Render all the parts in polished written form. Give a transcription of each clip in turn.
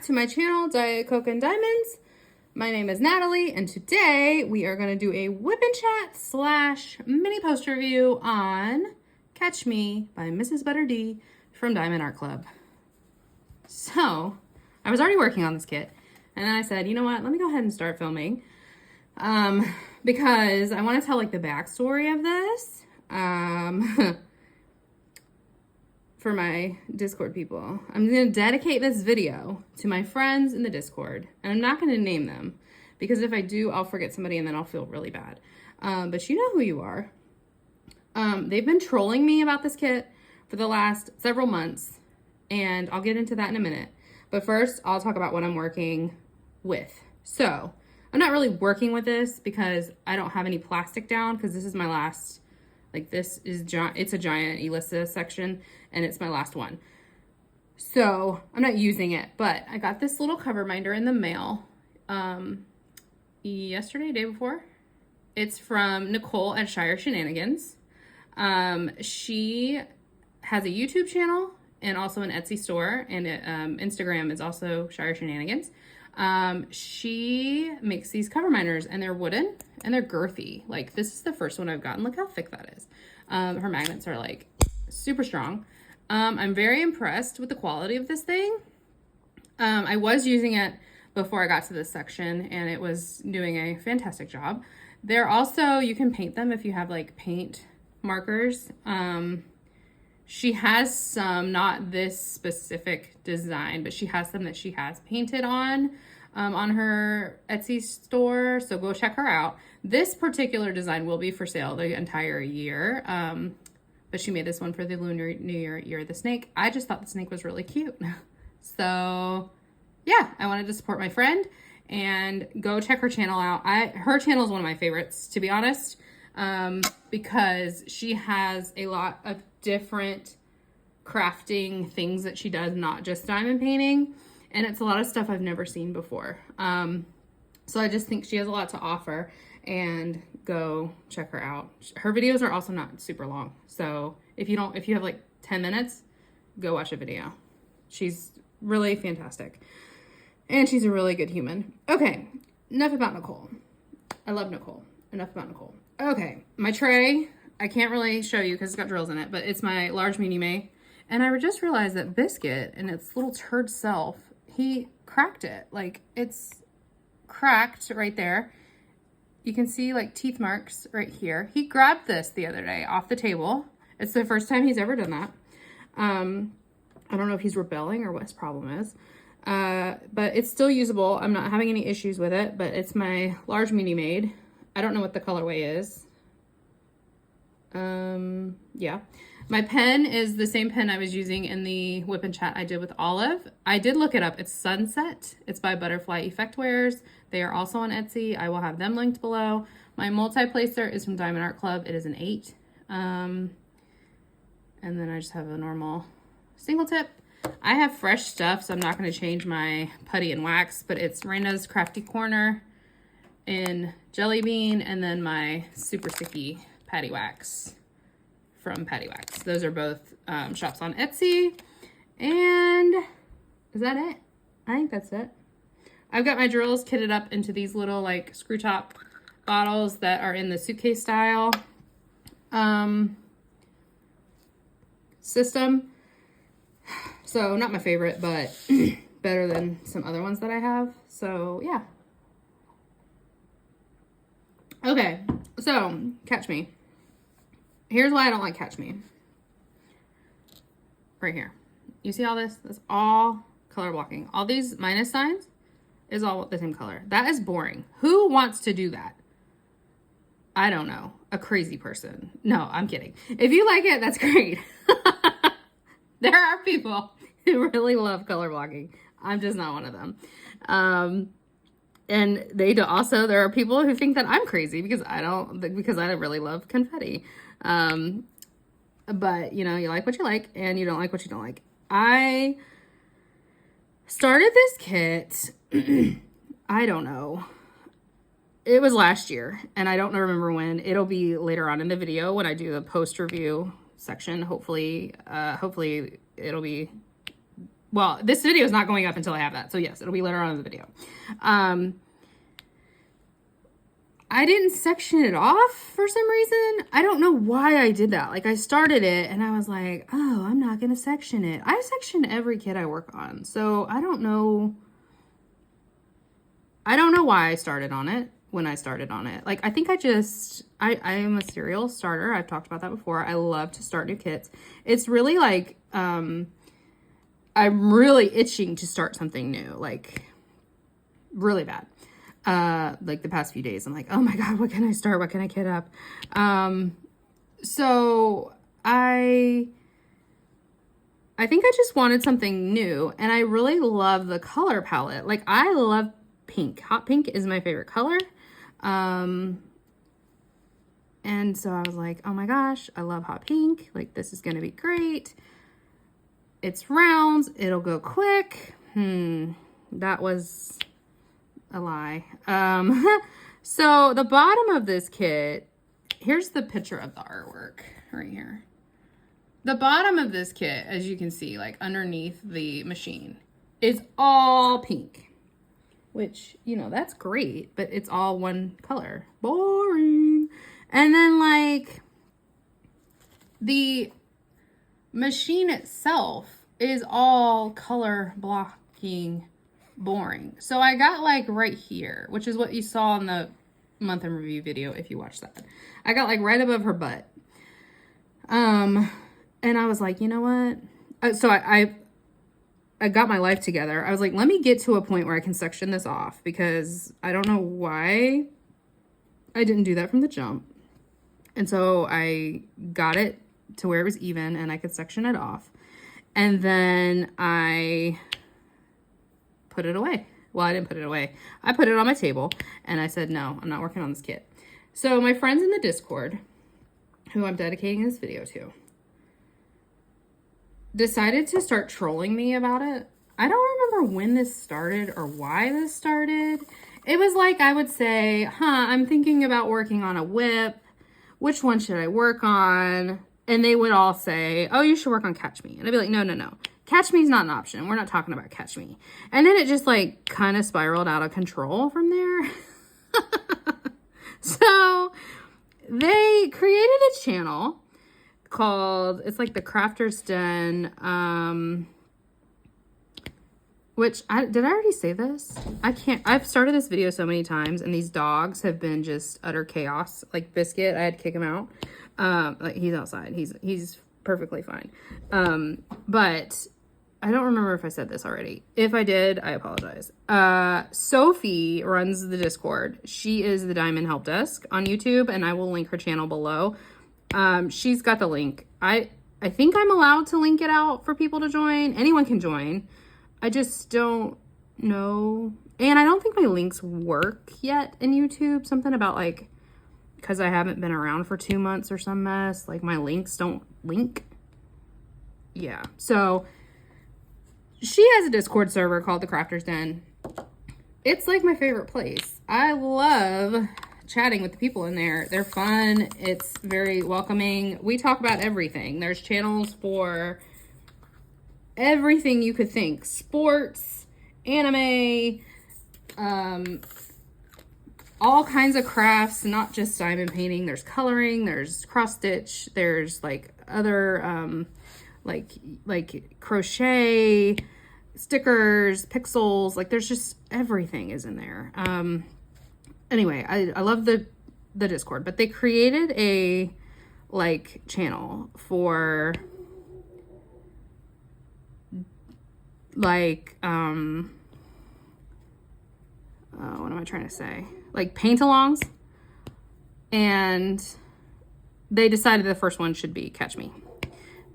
back to my channel, dietcoke.and.diamonds. My name is Natalie, and today we are going to do a WIP Chat / mini post review on Catch Me by MrsButterD from Diamond Art Club. So, I was already working on this kit, and then I said, you know what, let me go ahead and start filming, because I want to tell like the backstory of this. For my Discord people. I'm going to dedicate this video to my friends in the Discord. And I'm not going to name them because if I do, I'll forget somebody and then I'll feel really bad. But you know who you are. They've been trolling me about this kit for the last several months. And I'll get into that in a minute. But first, I'll talk about what I'm working with. So, I'm not really working with this because I don't have any plastic down because this is my last... Like this is it's a giant Elisa section and it's my last one. So I'm not using it, but I got this little Coverminder in the mail yesterday, day before. It's from Nicole at Shire Shenanigans. She has a YouTube channel and also an Etsy store, and Instagram is also Shire Shenanigans. She makes these Coverminders and they're wooden and they're girthy. Like this is the first one I've gotten. Look how thick that is. Her magnets are like super strong. I'm very impressed with the quality of this thing. I was using it before I got to this section and it was doing a fantastic job. They're also, you can paint them if you have like paint markers. She has some, not this specific design, but she has some that she has painted on her Etsy store. So go check her out. This particular design will be for sale the entire year. But she made this one for the Lunar New Year of the snake. I just thought the snake was really cute. So yeah, I wanted to support my friend and go check her channel out. Her channel is one of my favorites, to be honest, because she has a lot of different crafting things that she does, not just diamond painting, and it's a lot of stuff I've never seen before. So I just think she has a lot to offer, and go check her out. Her videos are also not super long, so if you have like 10 minutes, go watch a video. She's really fantastic, and she's a really good human. Okay, enough about Nicole. I love Nicole. Enough about Nicole. Okay, my tray, I can't really show you because it's got drills in it, but it's my large Munimade. And I just realized that Biscuit and its little turd self, he cracked it. Like, it's cracked right there. You can see like teeth marks right here. He grabbed this the other day off the table. It's the first time he's ever done that. I don't know if he's rebelling or what his problem is. But it's still usable. I'm not having any issues with it, but it's my large Munimade. I don't know what the colorway is. Yeah. My pen is the same pen I was using in the WIP Chat I did with Olive. I did look it up. It's Sunset. It's by Butterfly Effect Wares. They are also on Etsy. I will have them linked below. My multi-placer is from Diamond Art Club. It is an 8. And then I just have a normal single tip. I have fresh stuff, so I'm not going to change my putty and wax, but it's Randa's Crafty Corner in Jelly Bean, and then my super sticky Paddywaxx from Paddywaxx. Those are both shops on Etsy. And is that it? I think that's it. I've got my drills kitted up into these little like screw top bottles that are in the suitcase style system. So not my favorite, but better than some other ones that I have. So yeah. Okay, so Catch Me. Here's why I don't like Catch Me. Right here. You see all this? That's all color blocking. All these minus signs is all the same color. That is boring. Who wants to do that? I don't know. A crazy person. No, I'm kidding. If you like it, that's great. There are people who really love color blocking. I'm just not one of them. And there are people who think that I'm crazy because I really love confetti. But you know, you like what you like and you don't like what you don't like. I started this kit, I don't know. It was last year and I don't remember when. It'll be later on in the video when I do the post review section. Hopefully it'll be well, this video is not going up until I have that. So yes, it'll be later on in the video. I didn't section it off for some reason. I don't know why I did that. Like I started it and I was like, oh, I'm not going to section it. I section every kit I work on. So I don't know why I started on it when I started on it. Like, I think I am a serial starter. I've talked about that before. I love to start new kits. It's really like, I'm really itching to start something new, like really bad. Like the past few days, I'm like, oh my God, what can I start? What can I kit up? So I think I just wanted something new, and I really love the color palette. Like I love pink. Hot pink is my favorite color. And so I was like, oh my gosh, I love hot pink. Like this is going to be great. It's rounds. It'll go quick. That was a lie. So the bottom of this kit, here's the picture of the artwork right here. The bottom of this kit, as you can see, like underneath the machine, is all pink, which, you know, that's great, but it's all one color. Boring. And then like the machine itself is all color blocking, boring. So I got like right here, which is what you saw in the month in review video if you watched that. I got like right above her butt. And I was like, you know what? So I got my life together. I was like, let me get to a point where I can section this off, because I don't know why I didn't do that from the jump. And so I got it to where it was even and I could section it off. And then I put it away. Well, I didn't put it away. I put it on my table and I said, no, I'm not working on this kit. So my friends in the Discord, who I'm dedicating this video to, decided to start trolling me about it. I don't remember when this started or why this started. It was like I would say, I'm thinking about working on a WIP. Which one should I work on? And they would all say, oh, you should work on Catch Me. And I'd be like, no. Catch Me is not an option. We're not talking about Catch Me. And then it just like kind of spiraled out of control from there. So they created a channel called, it's like the Crafter's Den, which did I already say this? I've started this video so many times and these dogs have been just utter chaos. Like Biscuit, I had to kick him out. Like he's outside. He's perfectly fine. But I don't remember if I said this already. If I did, I apologize. Sophie runs the Discord. She is the Diamond Help Desk on YouTube, and I will link her channel below. She's got the link. I think I'm allowed to link it out for people to join. Anyone can join. I just don't know. And I don't think my links work yet in YouTube. Something about like, because I haven't been around for 2 months or some mess. Like my links don't link. Yeah. So she has a Discord server called the Crafter's Den. It's like my favorite place. I love chatting with the people in there. They're fun. It's very welcoming. We talk about everything. There's channels for everything you could think. Sports, anime, all kinds of crafts, not just diamond painting. There's coloring, there's cross stitch, there's like other like crochet, stickers, pixels, like there's just everything is in there. Anyway, I love the Discord, but they created a like channel for like what am I trying to say? Like paint-alongs, and they decided the first one should be Catch Me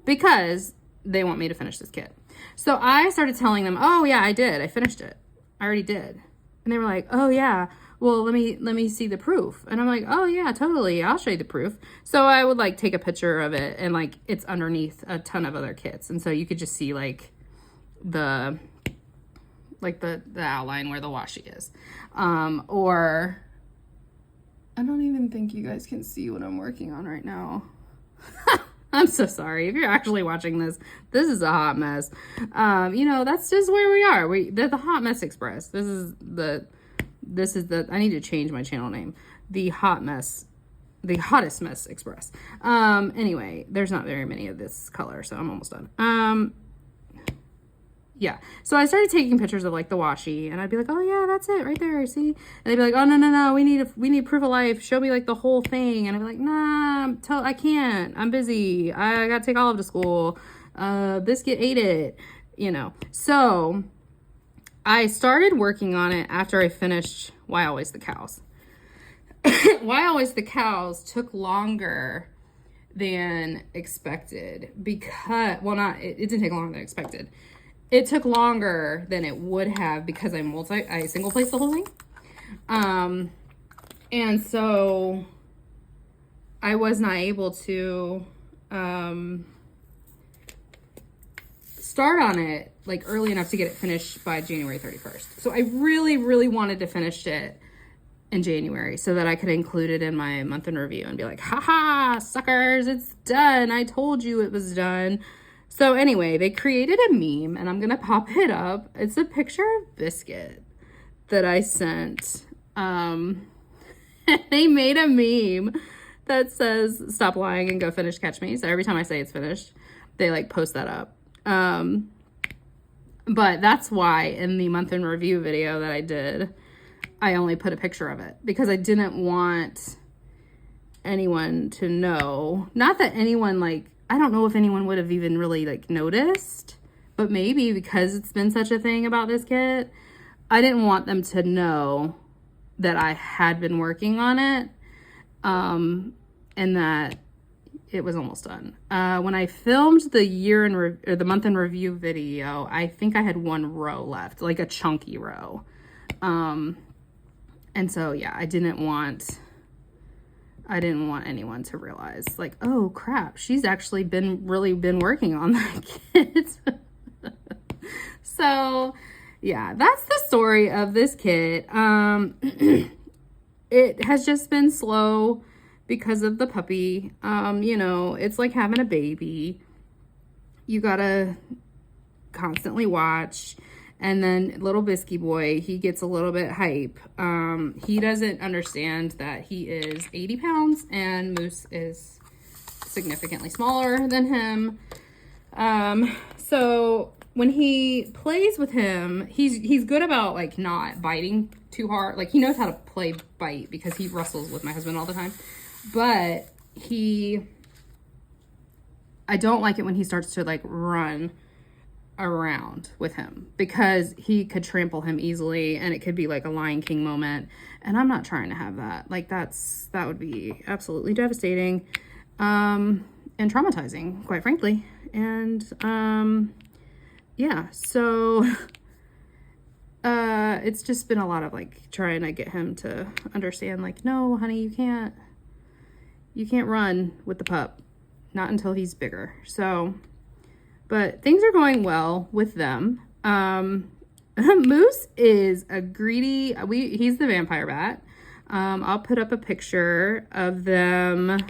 because they want me to finish this kit. So I started telling them, oh yeah, I did. I finished it. I already did. And they were like, oh yeah, well, let me see the proof. And I'm like, oh yeah, totally. I'll show you the proof. So I would like take a picture of it and like it's underneath a ton of other kits. And so you could just see like the outline where the washi is. Or I don't even think you guys can see what I'm working on right now. I'm so sorry. If you're actually watching this, this is a hot mess. You know, that's just where we are. The Hot Mess Express. This is the, I need to change my channel name. The Hottest Mess Express. Anyway, there's not very many of this color, so I'm almost done. Yeah, so I started taking pictures of like the washi, and I'd be like, oh yeah, that's it right there, see? And they'd be like, oh no, we need proof of life, show me like the whole thing. And I'd be like, nah, I can't, I'm busy, I gotta take Olive to school, Biscuit ate it, you know. So I started working on it after I finished Why Always the Cows. Why Always the Cows took longer than expected because, well, it didn't take longer than expected. It took longer than it would have because I single placed the whole thing. And so I was not able to start on it like early enough to get it finished by January 31st. So I really, really wanted to finish it in January so that I could include it in my month in review and be like, haha, suckers, it's done. I told you it was done. So anyway, they created a meme, and I'm going to pop it up. It's a picture of Biscuit that I sent. They made a meme that says, stop lying and go finish Catch Me. So every time I say it's finished, they like post that up. But that's why in the month in review video that I did, I only put a picture of it because I didn't want anyone to know. Not that anyone like, I don't know if anyone would have even really like noticed, but maybe because it's been such a thing about this kit, I didn't want them to know that I had been working on it, and that it was almost done. When I filmed the month in review video, I think I had one row left, like a chunky row. And so yeah, I didn't want anyone to realize like, oh crap, she's actually really been working on that kit. So yeah, that's the story of this kit. It has just been slow because of the puppy. You know, it's like having a baby. You gotta constantly watch. And then little Bisky boy, he gets a little bit hype. He doesn't understand that he is 80 pounds and Moose is significantly smaller than him. So when he plays with him, he's good about like not biting too hard. Like he knows how to play bite because he wrestles with my husband all the time. But I don't like it when he starts to like run around with him because he could trample him easily and it could be like a Lion King moment, and I'm not trying to have that. Like that would be absolutely devastating and traumatizing, quite frankly. And yeah, so it's just been a lot of like trying to get him to understand like, no honey, you can't run with the pup, not until he's bigger. So but things are going well with them. Moose is a greedy, he's the vampire bat. I'll put up a picture of them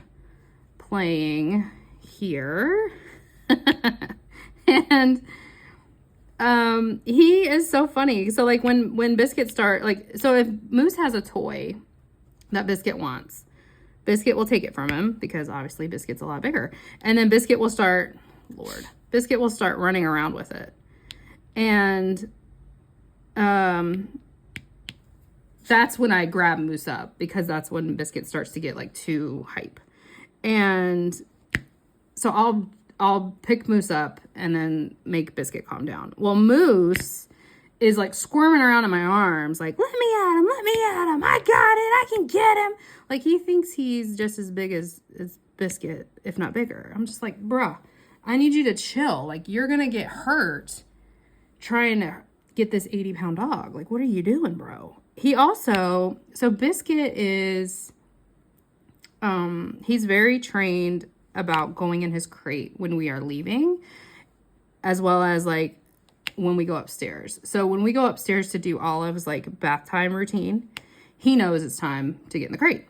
playing here. And he is so funny. So like when Biscuit so if Moose has a toy that Biscuit wants, Biscuit will take it from him because obviously Biscuit's a lot bigger. And then Biscuit will start, Biscuit will start running around with it. And that's when I grab Moose up because that's when Biscuit starts to get like too hype. And so I'll pick Moose up and then make Biscuit calm down. Well, Moose is like squirming around in my arms like, let me at him, I got it, I can get him. Like he thinks he's just as big as Biscuit, if not bigger. I'm just like, bruh, I need you to chill. Like, you're going to get hurt trying to get this 80-pound dog. Like, what are you doing, bro? He also, so Biscuit is, he's very trained about going in his crate when we are leaving, as well as, like, when we go upstairs. So when we go upstairs to do Olive's, like, bath time routine, he knows it's time to get in the crate.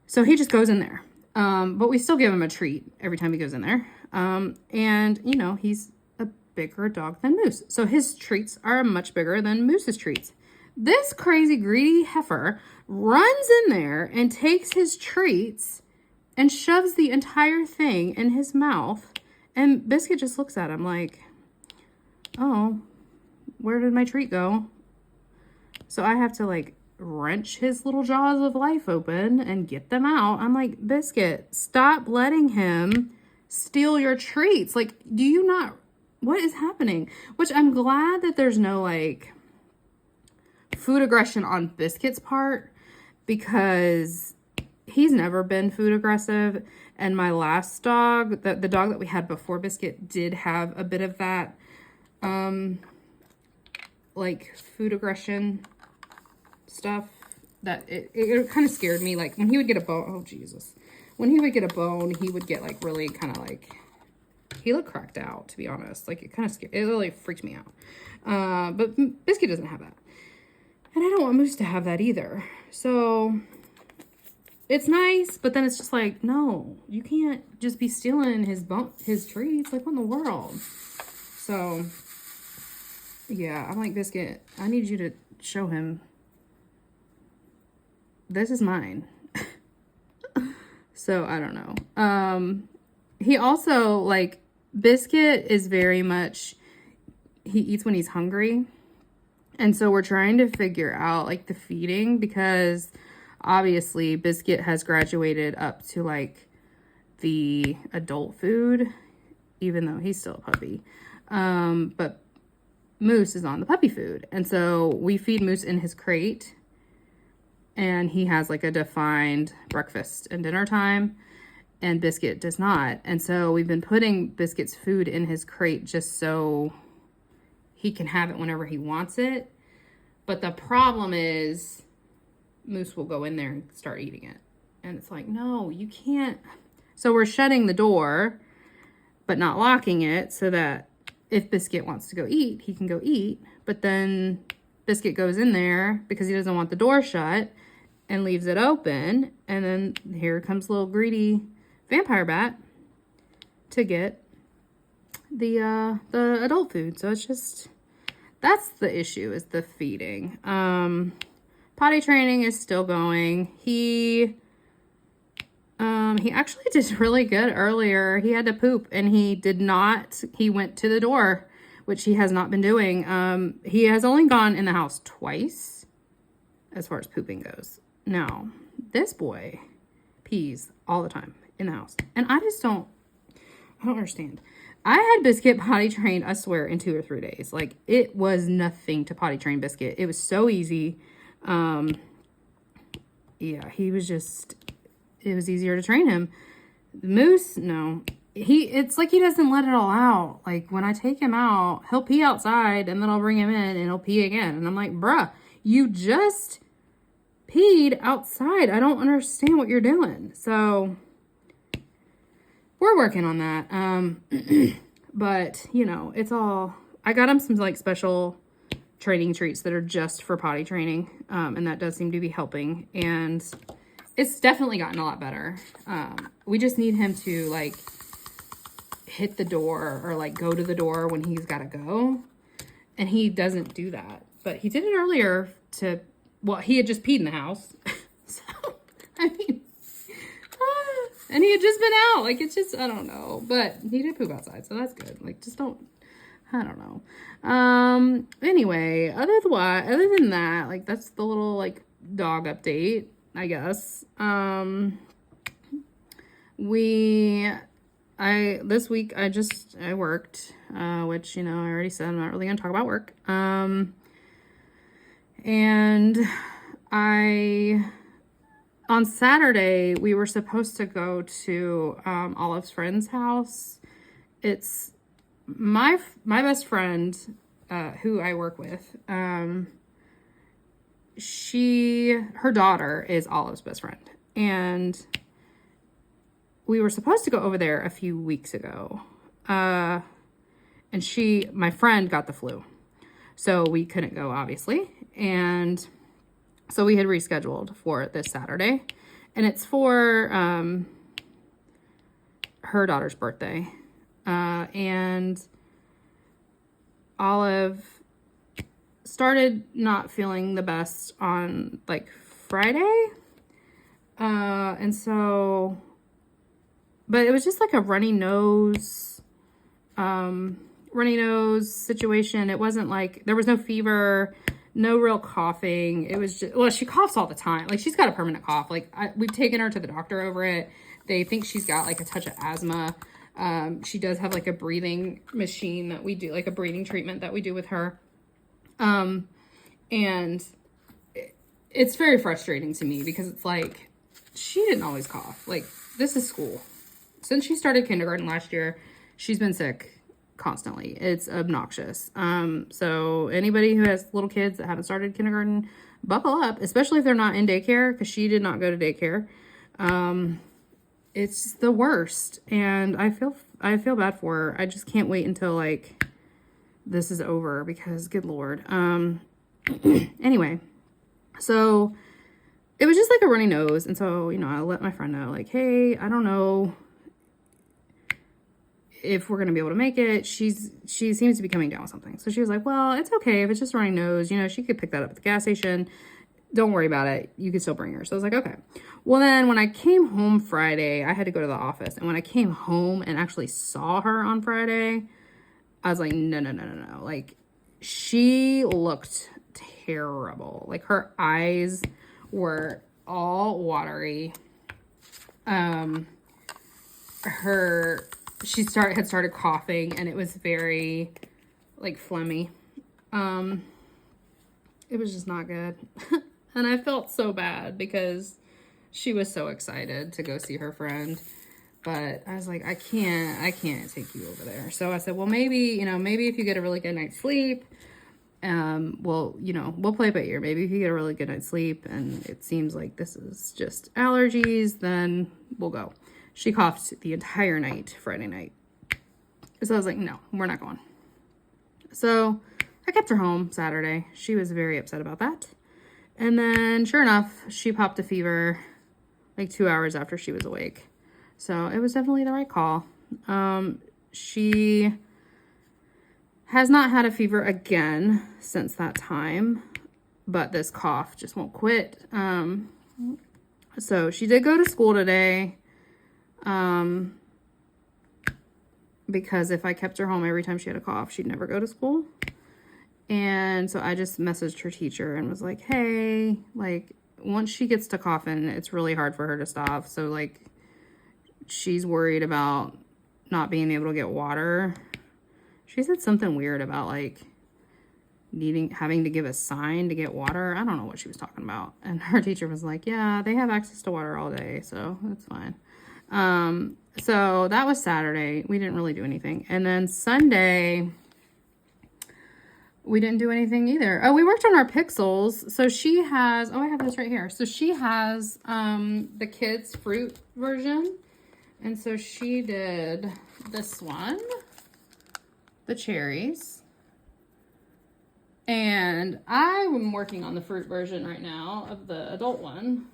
So he just goes in there. But we still give him a treat every time he goes in there. And, you know, he's a bigger dog than Moose. So his treats are much bigger than Moose's treats. This crazy greedy heifer runs in there and takes his treats and shoves the entire thing in his mouth. And Biscuit just looks at him like, oh, where did my treat go? So I have to like wrench his little jaws of life open and get them out. I'm like, Biscuit, stop letting him steal your treats. Like, do you not, what is happening? Which I'm glad that there's no like food aggression on Biscuit's part, because he's never been food aggressive. And my last dog, the dog that we had before Biscuit, did have a bit of that, like food aggression stuff that it kind of scared me. Like when he would get a bone, oh Jesus, when he would get a bone, he would get like really kind of like, he looked cracked out, to be honest. Like it kind of scared, it really freaked me out. But Biscuit doesn't have that. And I don't want Moose to have that either. So it's nice, but then it's just like, no, you can't just be stealing his treats. Like what in the world? So yeah, I'm like, Biscuit, I need you to show him this is mine. So I don't know. He also, like, Biscuit is very much, he eats when he's hungry. And so we're trying to figure out like the feeding, because obviously Biscuit has graduated up to like the adult food, even though he's still a puppy. But Moose is on the puppy food. And so we feed Moose in his crate, and he has like a defined breakfast and dinner time, and Biscuit does not. And so we've been putting Biscuit's food in his crate just so he can have it whenever he wants it. But the problem is Moose will go in there and start eating it. And it's like, no, you can't. So we're shutting the door, but not locking it, so that if Biscuit wants to go eat, he can go eat. But then Biscuit goes in there because he doesn't want the door shut and leaves it open. And then here comes little greedy vampire bat to get the adult food. So it's just, that's the issue, is the feeding. Potty training is still going. He actually did really good earlier. He had to poop and he did not, he went to the door, which he has not been doing. He has only gone in the house twice as far as pooping goes. Now, this boy pees all the time in the house. And I don't understand. I had Biscuit potty trained, I swear, in 2 or 3 days. Like, it was nothing to potty train Biscuit. It was so easy. Yeah, he was just, it was easier to train him. Moose, no. It's like he doesn't let it all out. Like, when I take him out, he'll pee outside, and then I'll bring him in, and he'll pee again. And I'm like, bruh, you just peed outside. I don't understand what you're doing. So we're working on that. But you know, it's all, I got him some like special training treats that are just for potty training. And that does seem to be helping, and it's definitely gotten a lot better. We just need him to like hit the door or like go to the door when he's got to go. And he doesn't do that, but he did it earlier to, well, he had just peed in the house. So, I mean, and he had just been out. Like, it's just, I don't know. But he did poop outside, so that's good. Like, just don't, I don't know. Anyway, other than that, like, that's the little, like, dog update, I guess. This week, I worked, which, you know, I already said I'm not really going to talk about work. And on Saturday, we were supposed to go to Olive's friend's house. It's my best friend, who I work with. Her daughter is Olive's best friend. And we were supposed to go over there a few weeks ago. And my friend got the flu. So we couldn't go, obviously. And so we had rescheduled for this Saturday. And it's for her daughter's birthday. And Olive started not feeling the best on like Friday. And so, but it was just like a runny nose situation. It wasn't like, there was no fever, no real coughing. It was just, well, she coughs all the time. Like, she's got a permanent cough. Like, we've taken her to the doctor over it. They think she's got like a touch of asthma. She does have like a breathing machine that we do, like a breathing treatment that we do with her. And it's very frustrating to me because it's like, she didn't always cough. Like, this is school. Since she started kindergarten last year, she's been sick constantly. It's obnoxious. So anybody who has little kids that haven't started kindergarten, buckle up, especially if they're not in daycare, because she did not go to daycare. It's the worst, and I feel bad for her. I just can't wait until like this is over because good Lord. Anyway, so it was just like a runny nose, and so, you know, I let my friend know, like, hey, I don't know if we're gonna be able to make it. She seems to be coming down with something. So she was like, well, it's okay if it's just a runny nose, you know, she could pick that up at the gas station. Don't worry about it. You can still bring her. So I was like, okay. Well, then when I came home Friday, I had to go to the office. And when I came home and actually saw her on Friday, I was like, no. Like, she looked terrible. Like, her eyes were all watery. She had started coughing, and it was very like phlegmy. It was just not good. And I felt so bad because she was so excited to go see her friend. But I was like, I can't take you over there. So I said, well, maybe if you get a really good night's sleep, we'll play it by ear. Maybe if you get a really good night's sleep and it seems like this is just allergies, then we'll go. She coughed the entire night, Friday night. So I was like, no, we're not going. So I kept her home Saturday. She was very upset about that. And then sure enough, she popped a fever like 2 hours after she was awake. So it was definitely the right call. She has not had a fever again since that time, but this cough just won't quit. So she did go to school today. Because if I kept her home every time she had a cough, she'd never go to school. And so I just messaged her teacher and was like, hey, like, once she gets to coughing, it's really hard for her to stop. So, like, she's worried about not being able to get water. She said something weird about, like, having to give a sign to get water. I don't know what she was talking about. And her teacher was like, yeah, they have access to water all day, so that's fine. So that was Saturday. We didn't really do anything. And then Sunday, we didn't do anything either. Oh, we worked on our pixels. So she has, I have this right here. So she has the kids' fruit version. And so she did this one, the cherries. And I'm working on the fruit version right now of the adult one.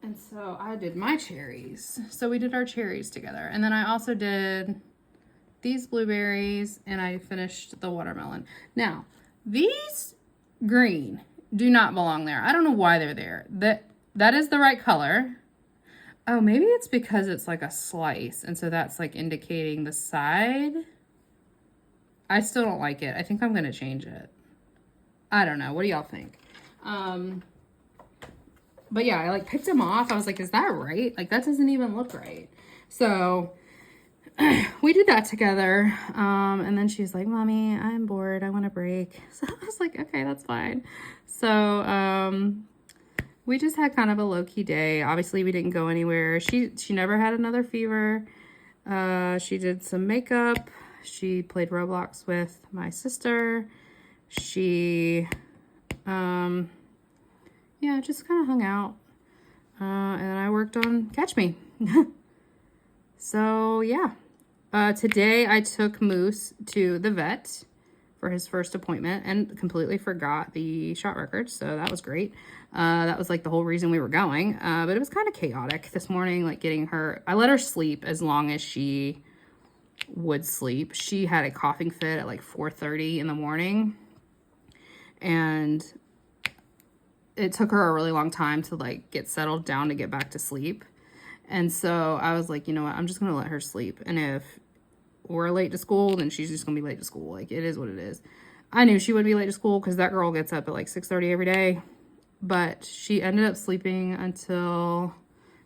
And so I did my cherries. So we did our cherries together. And then I also did these blueberries, and I finished the watermelon. Now, these green do not belong there. I don't know why they're there. That is the right color. Oh, maybe it's because it's like a slice, and so that's like indicating the side. I still don't like it. I think I'm gonna change it. I don't know. What do y'all think? But yeah, I like picked them off. I was like, is that right? Like, that doesn't even look right. So we did that together. And then she's like, Mommy, I'm bored. I want a break. So I was like, okay, that's fine. So we just had kind of a low-key day. Obviously, we didn't go anywhere. She never had another fever. She did some makeup. She played Roblox with my sister. She yeah, just kind of hung out. And I worked on Catch Me. So, yeah. Today I took Moose to the vet. for his first appointment and completely forgot the shot records. So that was great. That was like the whole reason we were going. But it was kind of chaotic this morning, like getting her, I let her sleep as long as she would sleep. She had a coughing fit at like 4:30 in the morning, and it took her a really long time to like get settled down to get back to sleep. And so I was like, you know what, I'm just gonna let her sleep, and if we're late to school, then she's just gonna be late to school. Like, it is what it is. I knew she would be late to school because that girl gets up at like 6:30 every day, but she ended up sleeping until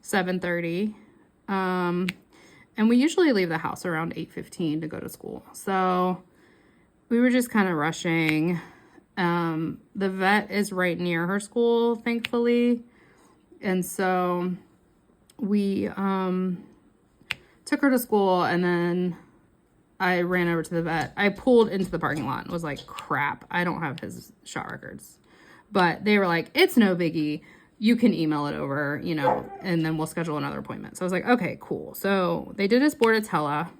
7:30. And we usually leave the house around 8:15 to go to school. So we were just kind of rushing. The vet is right near her school, thankfully. And so we took her to school, and then I ran over to the vet. I pulled into the parking lot and was like, crap, I don't have his shot records. But they were like, it's no biggie. You can email it over, you know, and then we'll schedule another appointment. So I was like, okay, cool. So they did his Bordetella,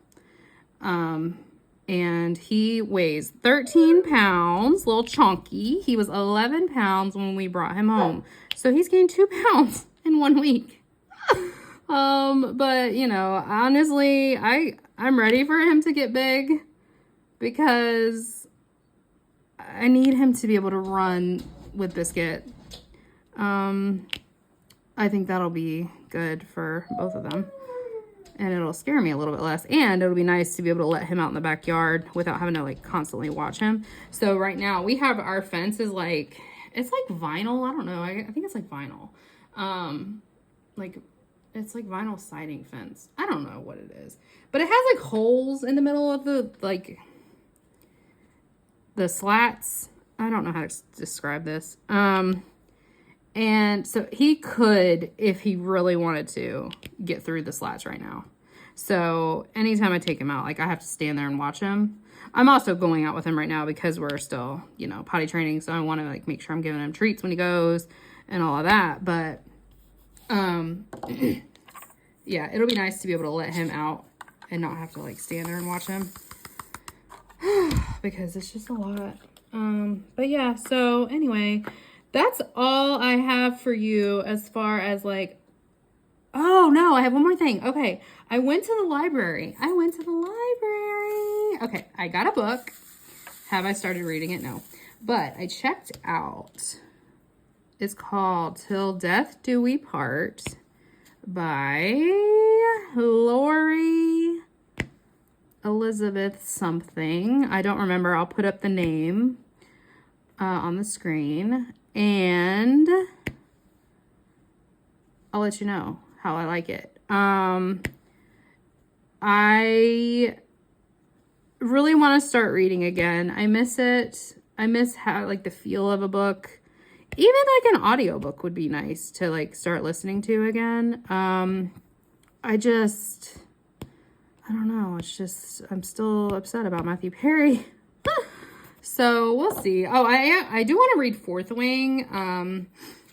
and he weighs 13 pounds, little chunky. He was 11 pounds when we brought him home. So he's gained 2 pounds in 1 week. But you know, honestly, I'm ready for him to get big because I need him to be able to run with Biscuit. I think that'll be good for both of them, and it'll scare me a little bit less, and it'll be nice to be able to let him out in the backyard without having to like constantly watch him. So right now we have our fence is like, it's like vinyl. I don't know. I think it's like vinyl. Like it's like vinyl siding fence. I don't know what it is, but it has like holes in the middle of the, like the slats. I don't know how to describe this. And so he could, if he really wanted to, get through the slats right now. So anytime I take him out, like I have to stand there and watch him. I'm also going out with him right now because we're still, you know, potty training. So I want to like make sure I'm giving him treats when he goes and all of that. But, yeah, it'll be nice to be able to let him out and not have to like stand there and watch him because it's just a lot. But yeah, so anyway, that's all I have for you as far as like, oh no, I have one more thing. Okay. I went to the library. Okay. I got a book. Have I started reading it? No, but I checked out, it's called Till Death Do We Part by Lori Elizabeth something. I don't remember. I'll put up the name on the screen, and I'll let you know how I like it. I really want to start reading again. I miss it. I miss how like the feel of a book. Even like an audiobook would be nice to like start listening to again. I don't know. It's just, I'm still upset about Matthew Perry. So we'll see. Oh, I do want to read Fourth Wing.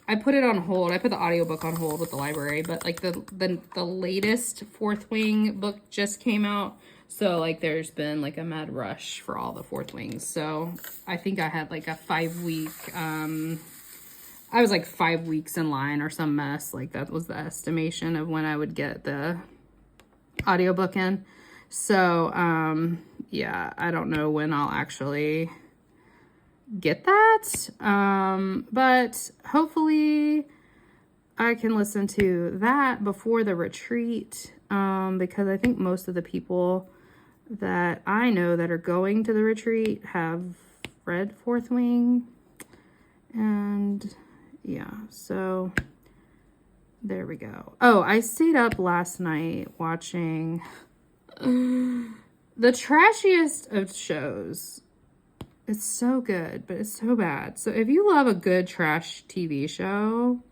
I put it on hold. I put the audiobook on hold with the library, but like the latest Fourth Wing book just came out. So like there's been like a mad rush for all the Fourth Wings. So I think I had like a 5-week, I was like 5 weeks in line or some mess. Like that was the estimation of when I would get the audiobook in. So, yeah, I don't know when I'll actually get that. But hopefully I can listen to that before the retreat. Because I think most of the people that I know that are going to the retreat have read Fourth Wing. And yeah, so there we go. Oh, I stayed up last night watching the trashiest of shows. It's so good, but it's so bad. So if you love a good trash TV show,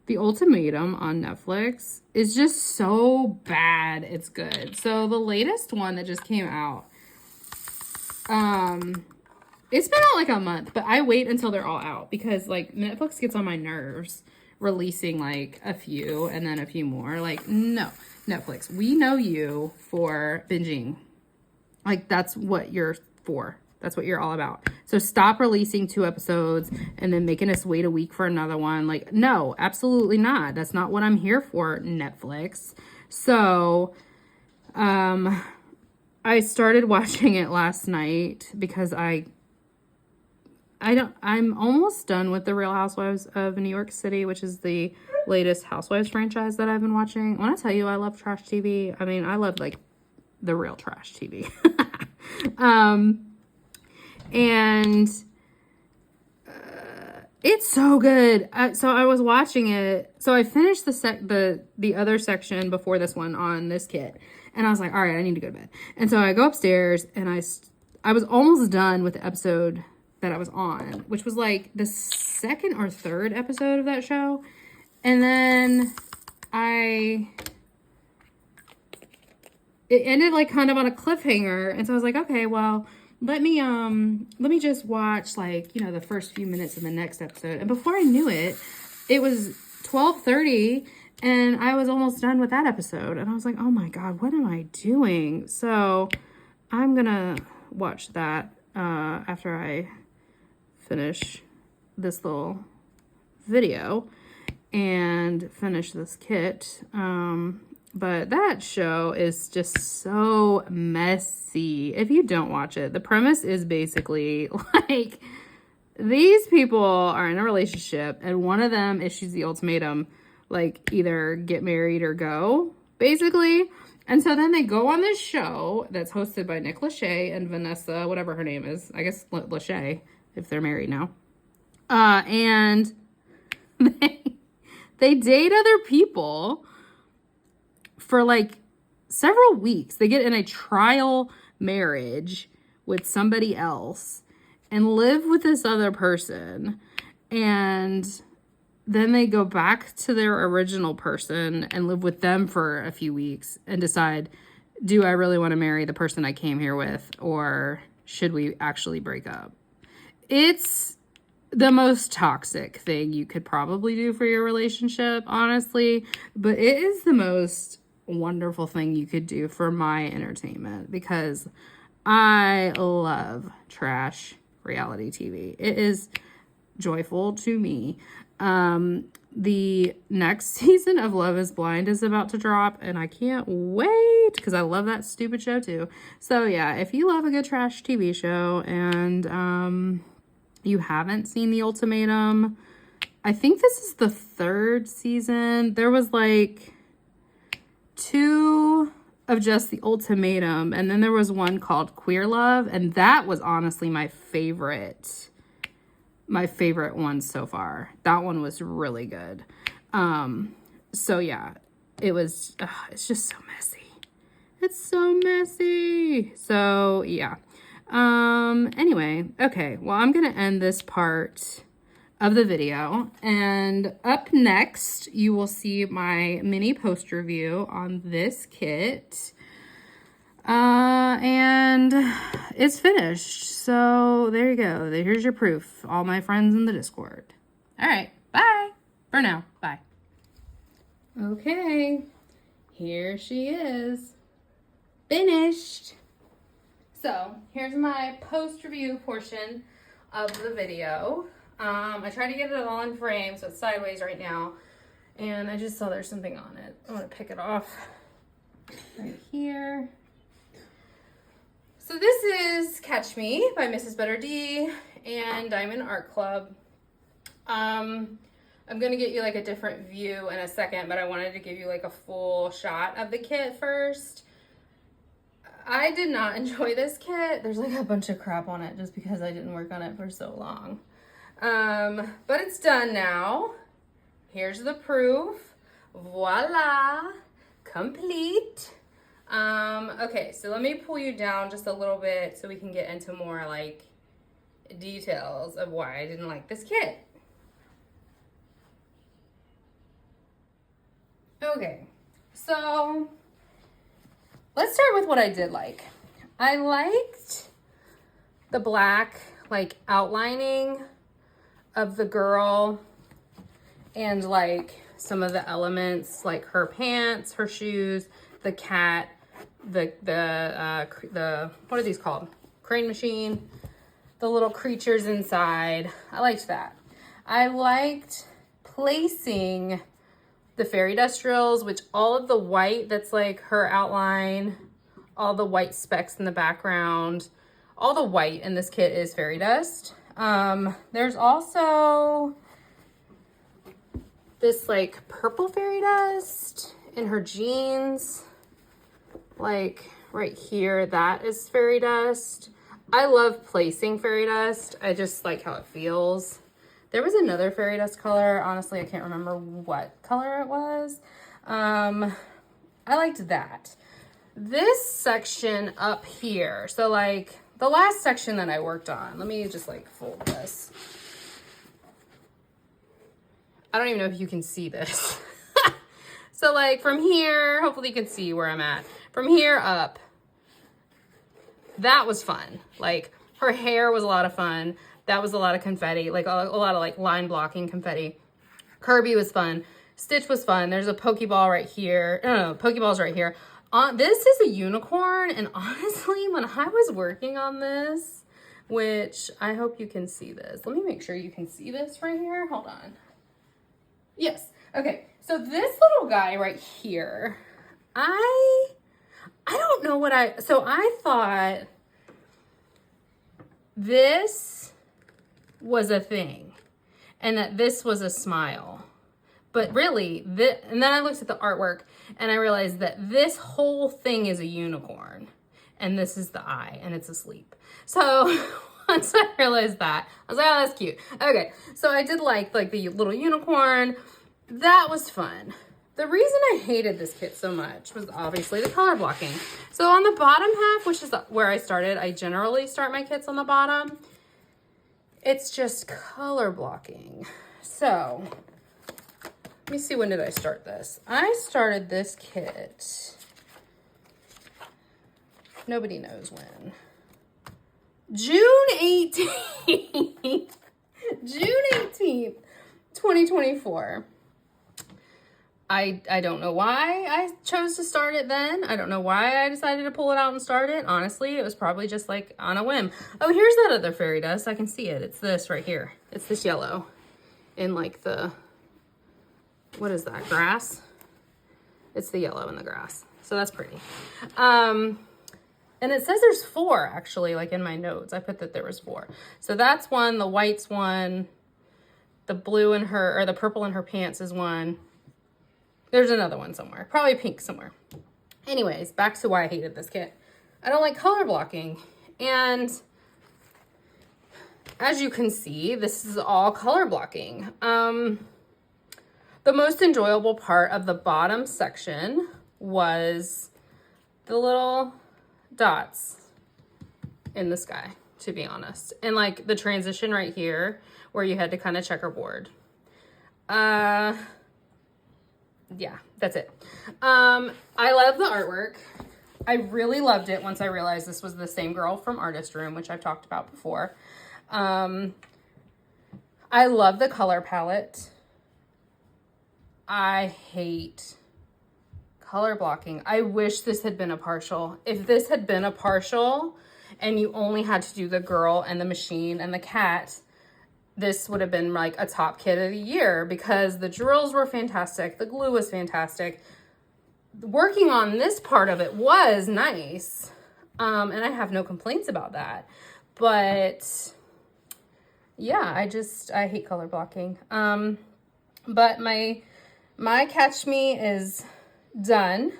The Ultimatum on Netflix is just so bad. It's good. So the latest one that just came out, it's been out like a month, but I wait until they're all out because like Netflix gets on my nerves releasing like a few and then a few more. Like, no, Netflix, we know you for binging. Like that's what you're for. That's what you're all about. So stop releasing 2 episodes and then making us wait a week for another one. Like, no, absolutely not. That's not what I'm here for, Netflix. So, I started watching it last night because I'm almost done with The Real Housewives of New York City, which is the latest Housewives franchise that I've been watching. When I tell you I love trash TV, I mean, I love like the real trash TV. And it's so good. So I was watching it. So I finished the other section before this one on this kit. And I was like, all right, I need to go to bed. And so I go upstairs and I was almost done with the episode that I was on, which was like the 2nd or 3rd episode of that show. And then it ended like kind of on a cliffhanger. And so I was like, okay, well, let me just watch like, you know, the first few minutes of the next episode. And before I knew it, it was 12:30 and I was almost done with that episode. And I was like, oh my God, what am I doing? So I'm gonna watch that after I finish this little video and finish this kit. But that show is just so messy. If you don't watch it, the premise is basically like these people are in a relationship and one of them issues the ultimatum, like either get married or go, basically. And so then they go on this show that's hosted by Nick Lachey and Vanessa, whatever her name is. I guess Lachey, if they're married now. And they date other people for like several weeks. They get in a trial marriage with somebody else and live with this other person. And then they go back to their original person and live with them for a few weeks and decide, do I really want to marry the person I came here with, or should we actually break up? It's the most toxic thing you could probably do for your relationship, honestly, but it is the most wonderful thing you could do for my entertainment because I love trash reality TV. It is joyful to me. The next season of Love is Blind is about to drop and I can't wait because I love that stupid show too. So yeah, if you love a good trash TV show and you haven't seen The Ultimatum, I think this is the 3rd season. There was like 2 of just The Ultimatum and then there was one called Queer Love, and that was honestly my favorite one so far. That one was really good. So yeah, it's just so messy. It's so messy. So yeah. Anyway, okay. Well, I'm going to end this part of the video, and up next you will see my mini post review on this kit. And it's finished. So there you go. Here's your proof. All my friends in the Discord. All right. Bye. For now. Bye. Okay. Here she is. Finished. So here's my post review portion of the video. I tried to get it all in frame, so it's sideways right now. And I just saw there's something on it. I'm going to pick it off right here. So this is Catch Me by MrsButterD and Diamond Art Club. I'm going to get you like a different view in a second, but I wanted to give you like a full shot of the kit first. I did not enjoy this kit. There's like a bunch of crap on it just because I didn't work on it for so long. But it's done now. Here's the proof. Voila. Complete. Okay, so let me pull you down just a little bit so we can get into more like details of why I didn't like this kit. Okay, so let's start with what I did like. I liked the black like outlining of the girl and like some of the elements like her pants, her shoes, the cat, the what are these called? Crane machine. the little creatures inside. I liked that. I liked placing the fairy dust drills, which all of the white that's like her outline, all the white specks in the background, all the white in this kit is fairy dust. There's also this like purple fairy dust in her jeans, like right here, that is fairy dust. I love placing fairy dust. I just like how it feels. There was another fairy dust color. Honestly, I can't remember what color it was. I liked that. This section up here, so like the last section that I worked on, let me just like fold this. I don't even know if you can see this. So like from here, hopefully you can see where I'm at. From here up, that was fun. Like her hair was a lot of fun. That was a lot of confetti, like a lot of like line blocking confetti. Kirby was fun. Stitch was fun. There's a Pokeball right here. No, Pokeball's right here. This is a unicorn, and honestly, when I was working on this, which I hope you can see this. Let me make sure you can see this right here. Hold on. Yes. Okay. So this little guy right here, I don't know what I thought this was a thing and that this was a smile. But really, and then I looked at the artwork and I realized that this whole thing is a unicorn and this is the eye and it's asleep. So once I realized that, I was like, oh, that's cute. Okay, so I did like the little unicorn. That was fun. The reason I hated this kit so much was obviously the color blocking. So on the bottom half, which is where I started, I generally start my kits on the bottom. It's just color blocking. So let me see, when did I start this? I started this kit, nobody knows when. June 18th, June 18th, 2024. I don't know why I chose to start it then. I don't know why I decided to pull it out and start it. Honestly, it was probably just like on a whim. Oh, here's that other fairy dust. I can see it. It's this right here. It's this yellow in like the, what is that, grass? It's the yellow in the grass. So that's pretty. And it says there's 4 actually, like in my notes. I put that there was 4. So that's one, the white's one, the blue in her, or the purple in her pants is one. There's another one somewhere, probably pink somewhere. Anyways, back to why I hated this kit. I don't like color blocking. And as you can see, this is all color blocking. The most enjoyable part of the bottom section was the little dots in the sky, to be honest. And like the transition right here where you had to kind of checkerboard. Yeah, that's it. I love the artwork. I really loved it once I realized this was the same girl from Artist Room, which I've talked about before. I love the color palette. I hate color blocking. I wish this had been a partial. If this had been a partial and you only had to do the girl and the machine and the cat, this would have been like a top kit of the year because the drills were fantastic. The glue was fantastic. Working on this part of it was nice. And I have no complaints about that. But yeah, I hate color blocking. But my Catch Me is done.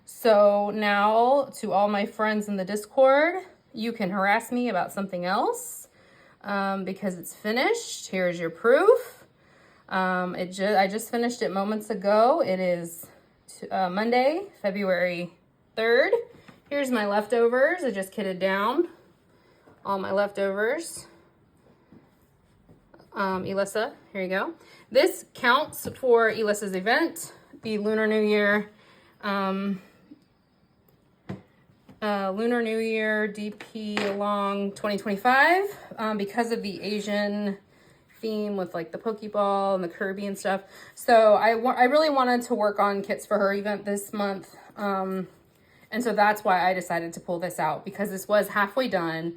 So now to all my friends in the Discord, you can harass me about something else. Because it's finished. Here's your proof. I just finished it moments ago. It is Monday, February 3rd. Here's my leftovers. I just kitted down all my leftovers. Elisa, here you go. This counts for Elisa's event, the Lunar New Year. Lunar New Year DP along 2025 because of the Asian theme with like the Pokeball and the Kirby and stuff. So I really wanted to work on kits for her event this month. And so that's why I decided to pull this out, because this was halfway done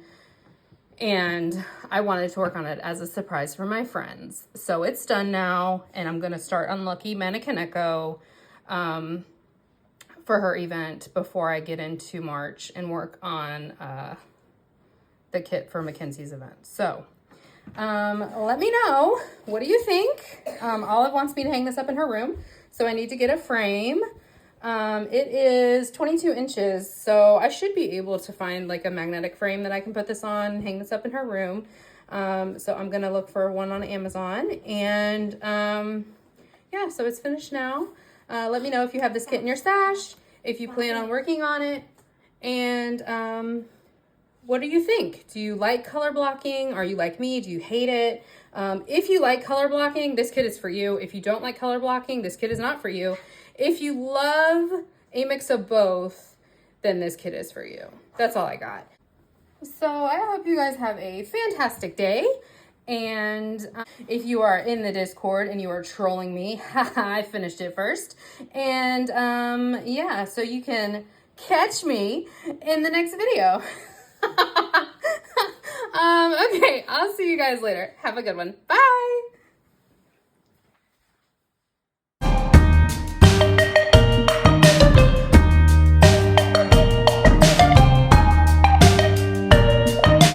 and I wanted to work on it as a surprise for my friends. So it's done now, and I'm gonna start Unlucky Mannequin Echo for her event before I get into March and work on the kit for Mackenzie's event. So let me know, what do you think? Olive wants me to hang this up in her room, so I need to get a frame. It is 22 inches, so I should be able to find like a magnetic frame that I can put this on, hang this up in her room. So I'm gonna look for one on Amazon, and yeah, so it's finished now. Let me know if you have this kit in your stash, if you plan on working on it, and what do you think? Do you like color blocking? Are you like me? Do you hate it? If you like color blocking, this kit is for you. If you don't like color blocking, this kit is not for you. If you love a mix of both, then this kit is for you. That's all I got. So I hope you guys have a fantastic day. And if you are in the Discord and you are trolling me, I finished it first. And yeah, so you can catch me in the next video. Okay, I'll see you guys later. Have a good one. Bye.